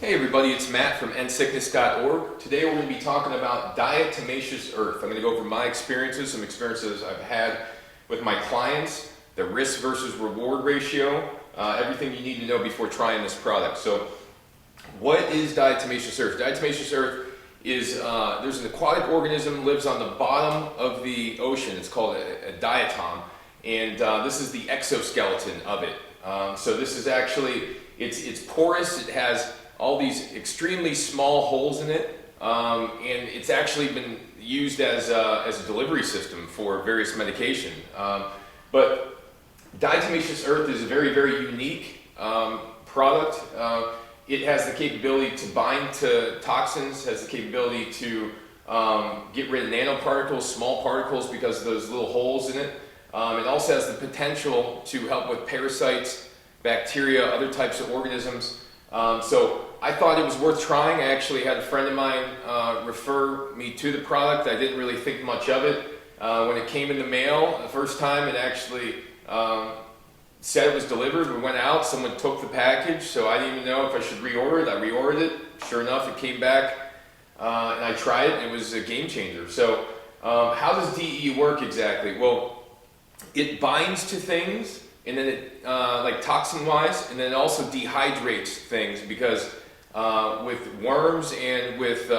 Hey everybody, it's Matt from endsickness.org. Today we're going to be talking about Diatomaceous Earth. I'm going to go over my experiences, some experiences I've had with my clients, the risk versus reward ratio, everything you need to know before trying this product. So what is Diatomaceous Earth? Diatomaceous Earth is, there's an aquatic organism lives on the bottom of the ocean. It's called a diatom, and this is the exoskeleton of it. So this is actually, it's porous, it has all these extremely small holes in it, and it's actually been used as a delivery system for various medication. But Diatomaceous Earth is a very, very unique product. It has the capability to bind to toxins, has the capability to get rid of nanoparticles, small particles because of those little holes in it. It also has the potential to help with parasites, bacteria, other types of organisms. So I thought it was worth trying. I actually had a friend of mine refer me to the product. I didn't really think much of it. When it came in the mail the first time, it actually said it was delivered. We went out, someone took the package, so I didn't even know if I should reorder it. I reordered it. Sure enough, it came back, and I tried it, and it was a game changer. So how does DE work exactly? Well, it binds to things, and then it, like toxin-wise, and then it also dehydrates things because with worms and with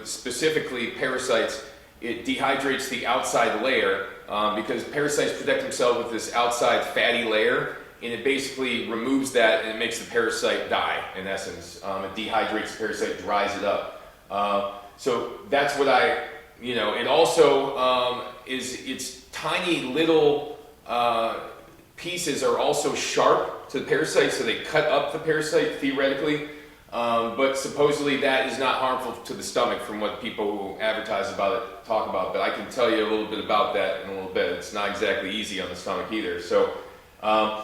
specifically parasites, it dehydrates the outside layer because parasites protect themselves with this outside fatty layer, and it basically removes that and it makes the parasite die, in essence. It dehydrates the parasite, dries it up. So that's what it also it's tiny little pieces are also sharp to the parasite, so they cut up the parasite theoretically, but supposedly that is not harmful to the stomach from what people who advertise about it talk about, but I can tell you a little bit about that in a little bit. It's not exactly easy on the stomach either. So how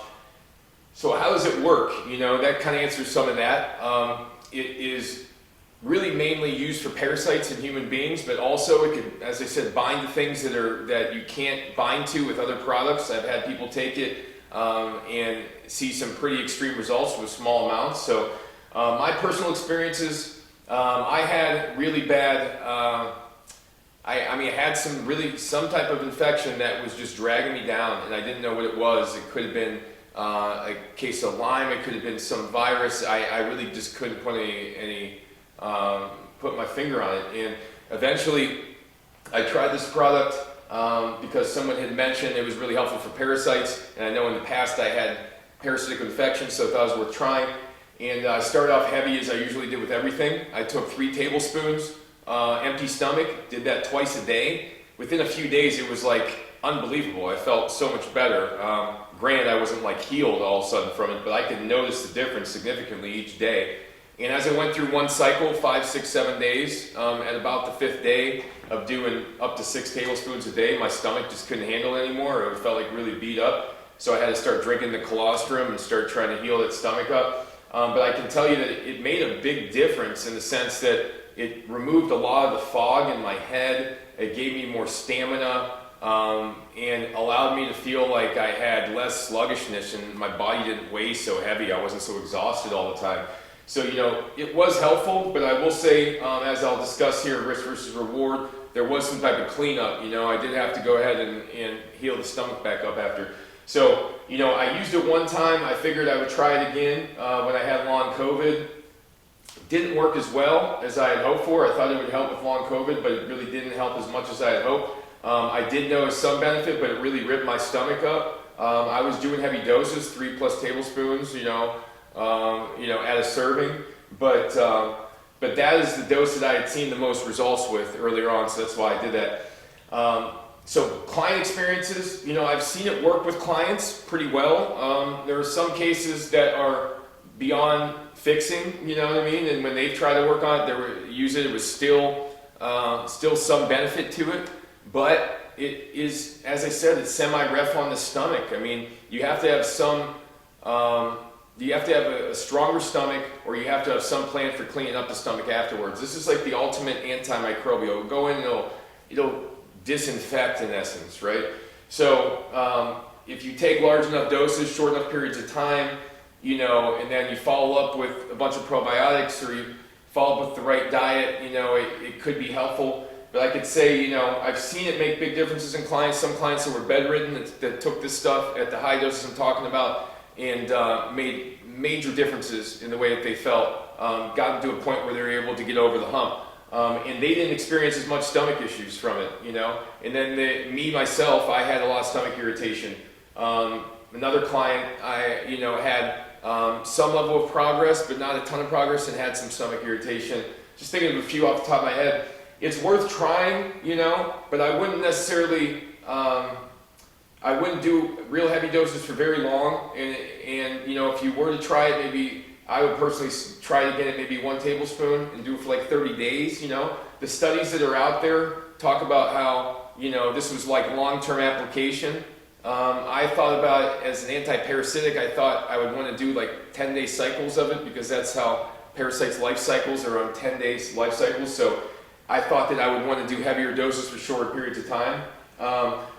does it work? That kind of answers some of that. It is really mainly used for parasites in human beings, but also it can, as I said, bind to things that you can't bind to with other products. I've had people take it and see some pretty extreme results with small amounts. So my personal experiences, I had really bad, I had some type of infection that was just dragging me down, and I didn't know what it was. It could have been a case of Lyme, it could have been some virus. I really just couldn't put my finger on it, and eventually I tried this product because someone had mentioned it was really helpful for parasites, and I know in the past I had parasitic infections, so I thought it was worth trying. And I started off heavy, as I usually did with everything. I took 3 tablespoons, empty stomach, did that twice a day. Within a few days it was like unbelievable. I felt so much better. Granted, I wasn't like healed all of a sudden from it, but I could notice the difference significantly each day. And as I went through one cycle, 5, 6, 7 days, at about the 5th day of doing up to 6 tablespoons a day, my stomach just couldn't handle it anymore. It felt like really beat up. So I had to start drinking the colostrum and start trying to heal that stomach up. But I can tell you that it made a big difference in the sense that it removed a lot of the fog in my head. It gave me more stamina and allowed me to feel like I had less sluggishness and my body didn't weigh so heavy. I wasn't so exhausted all the time. So, it was helpful, but I will say, as I'll discuss here, risk versus reward, there was some type of cleanup. I did have to go ahead and heal the stomach back up after. So, I used it one time. I figured I would try it again when I had long COVID. Didn't work as well as I had hoped for. I thought it would help with long COVID, but it really didn't help as much as I had hoped. I did notice some benefit, but it really ripped my stomach up. I was doing heavy doses, 3+ tablespoons, at a serving, but that is the dose that I had seen the most results with earlier on, so that's why I did that. So client experiences, I've seen it work with clients pretty well. There are some cases that are beyond fixing, you know what I mean, and when they've tried to work on it, it was still some benefit to it, but it is, as I said, it's semi-ref on the stomach. I mean, you have to have you have to have a stronger stomach, or you have to have some plan for cleaning up the stomach afterwards. This is like the ultimate antimicrobial. It'll go in and it'll disinfect in essence, right? So if you take large enough doses, short enough periods of time, you know, and then you follow up with a bunch of probiotics, or you follow up with the right diet, you know, it could be helpful. But I could say, you know, I've seen it make big differences in clients. Some clients that were bedridden that took this stuff at the high doses I'm talking about, and made major differences in the way that they felt. Got to a point where they were able to get over the hump. And they didn't experience as much stomach issues from it, you know. And then myself, I had a lot of stomach irritation. Another client, I, you know, had some level of progress, but not a ton of progress, and had some stomach irritation. Just thinking of a few off the top of my head. It's worth trying, you know, but I wouldn't necessarily, I wouldn't do real heavy doses for very long. And you know, if you were to try it, maybe I would personally try to get it maybe 1 tablespoon and do it for like 30 days, you know. The studies that are out there talk about how, you know, this was like long-term application. I thought about it as an anti-parasitic. I thought I would want to do like 10-day cycles of it, because that's how parasites' life cycles are, on 10 days life cycles. So I thought that I would want to do heavier doses for shorter periods of time.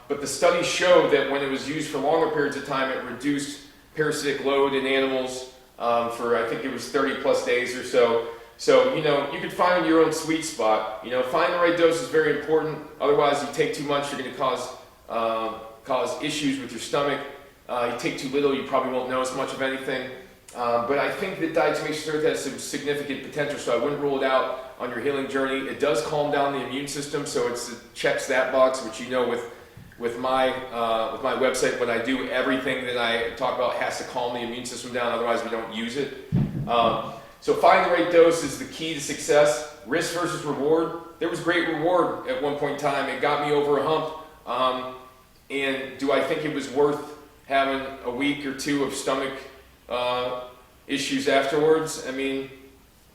But the studies showed that when it was used for longer periods of time, it reduced parasitic load in animals for, I think it was 30 plus days or so. So, you know, you can find your own sweet spot. You know, find the right dose is very important. Otherwise, you take too much, you're going to cause issues with your stomach. You take too little, you probably won't notice much of anything. But I think that Diatomaceous Earth has some significant potential, so I wouldn't rule it out on your healing journey. It does calm down the immune system, so it checks that box, which, you know, with my website, when I do, everything that I talk about has to calm the immune system down, otherwise we don't use it. So find the right dose is the key to success. Risk versus reward. There was great reward at one point in time. It got me over a hump. And do I think it was worth having a week or two of stomach issues afterwards? I mean,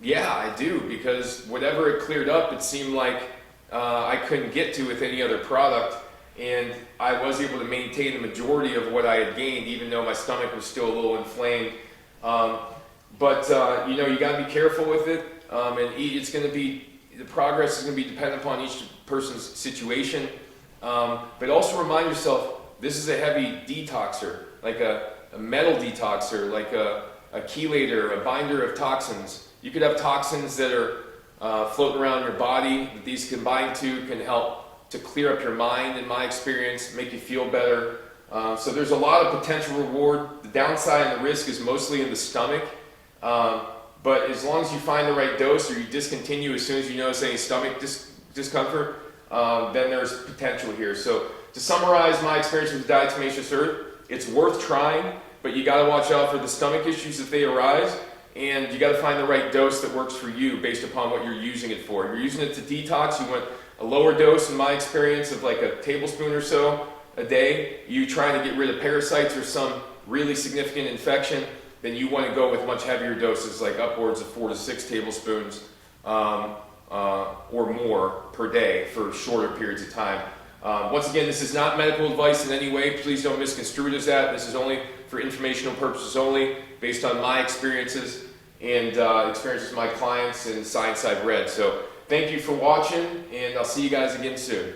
yeah, I do, because whatever it cleared up, it seemed like I couldn't get to with any other product. And I was able to maintain the majority of what I had gained, even though my stomach was still a little inflamed. But you know, you got to be careful with it, and it's going to be, the progress is going to be dependent upon each person's situation. But also remind yourself, this is a heavy detoxer, like a metal detoxer, like a chelator, a binder of toxins. You could have toxins that are floating around your body that these combine to can help to clear up your mind, in my experience, make you feel better. So there's a lot of potential reward. The downside and the risk is mostly in the stomach. But as long as you find the right dose, or you discontinue as soon as you notice any stomach discomfort, then there's potential here. So to summarize my experience with Diatomaceous Earth, it's worth trying, but you got to watch out for the stomach issues if they arise, and you got to find the right dose that works for you based upon what you're using it for. If you're using it to detox, you want a lower dose, in my experience, of like a tablespoon or so a day. You trying to get rid of parasites or some really significant infection, then you want to go with much heavier doses, like upwards of 4 to 6 tablespoons or more per day for shorter periods of time. Once again, this is not medical advice in any way. Please don't misconstrue it as that. This is only for informational purposes only, based on my experiences and experiences with my clients and science I've read. So thank you for watching, and I'll see you guys again soon.